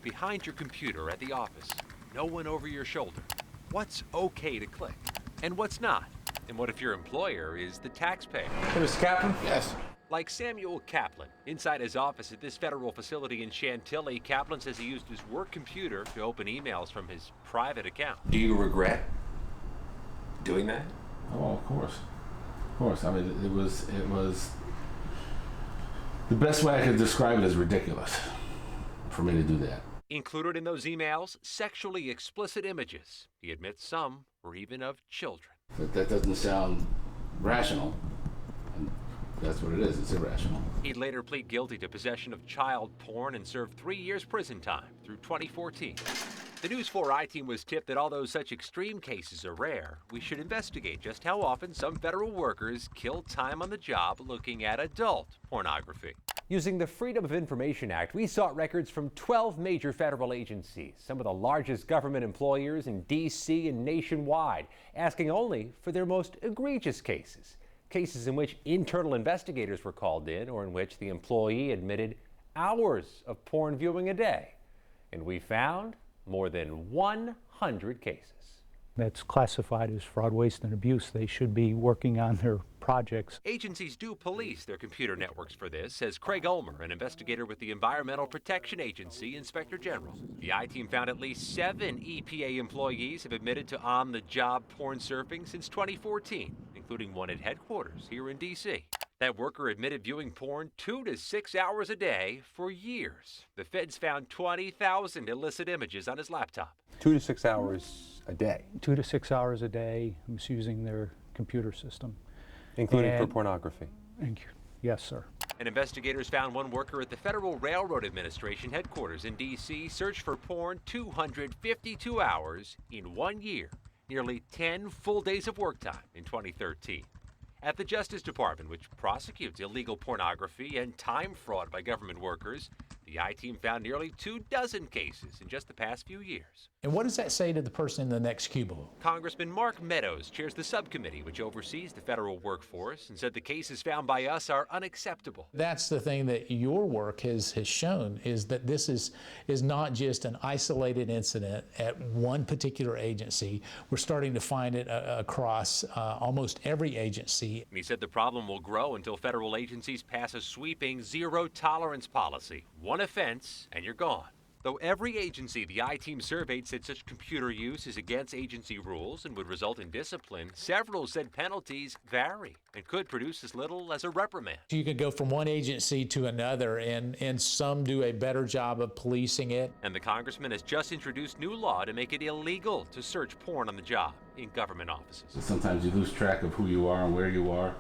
behind your computer at the office. No one over your shoulder. What's okay to click and what's not? And what if your employer is the taxpayer? Hey, Mr. Kaplan? Yes. Like Samuel Kaplan. Inside his office at this federal facility in Chantilly, Kaplan says he used his work computer to open emails from his private account. Do you regret doing that? Oh, of course. Of course. I mean, it was the best way I could describe it is ridiculous for me to do that. Included in those emails, sexually explicit images. He admits some were even of children. That doesn't sound rational. And that's what it is. It's irrational. He'd later plead guilty to possession of child porn and served 3 years prison time through 2014. The NBC4 I-Team was tipped that although such extreme cases are rare, we should investigate just how often some federal workers kill time on the job looking at adult pornography. Using the Freedom of Information Act, we sought records from 12 major federal agencies, some of the largest government employers in D.C. and nationwide, asking only for their most egregious cases. Cases in which internal investigators were called in or in which the employee admitted hours of porn viewing a day. And we found more than 100 cases. That's classified as fraud, waste, and abuse. They should be working on their projects. Agencies do police their computer networks for this, says Craig Ulmer, an investigator with the Environmental Protection Agency Inspector General. The I-Team found at least 7 EPA employees have admitted to on-the-job porn surfing since 2014, including one at headquarters here in D.C. That worker admitted viewing porn 2 to 6 hours a day for years. The feds found 20,000 illicit images on his laptop. 2 to 6 hours a day? 2 to 6 hours a day, who's using their computer system. Including for pornography? Yes, sir. And investigators found one worker at the Federal Railroad Administration headquarters in D.C. searched for porn 252 hours in 1 year, nearly 10 full days of work time in 2013. At the Justice Department, which prosecutes illegal pornography and time fraud by government workers, the I-Team found nearly 24 cases in just the past few years. And what does that say to the person in the next cubicle? Congressman Mark Meadows chairs the subcommittee which oversees the federal workforce and said the cases found by us are unacceptable. That's the thing that your work has shown, is that this is not just an isolated incident at one particular agency. We're starting to find it across almost every agency. And he said the problem will grow until federal agencies pass a sweeping zero-tolerance policy. One offense, and you're gone. Though every agency the I-Team surveyed said such computer use is against agency rules and would result in discipline, several said penalties vary and could produce as little as a reprimand. You could go from one agency to another, and some do a better job of policing it. And the congressman has just introduced new law to make it illegal to search porn on the job in government offices. Sometimes you lose track of who you are and where you are,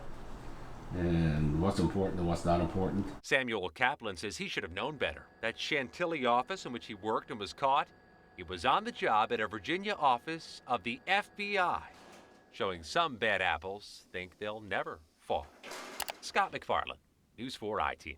and what's important and what's not important. Samuel Kaplan says he should have known better. That Chantilly office in which he worked and was caught, he was on the job at a Virginia office of the FBI, showing some bad apples think they'll never fall. Scott MacFarlane, NBC4 I-Team.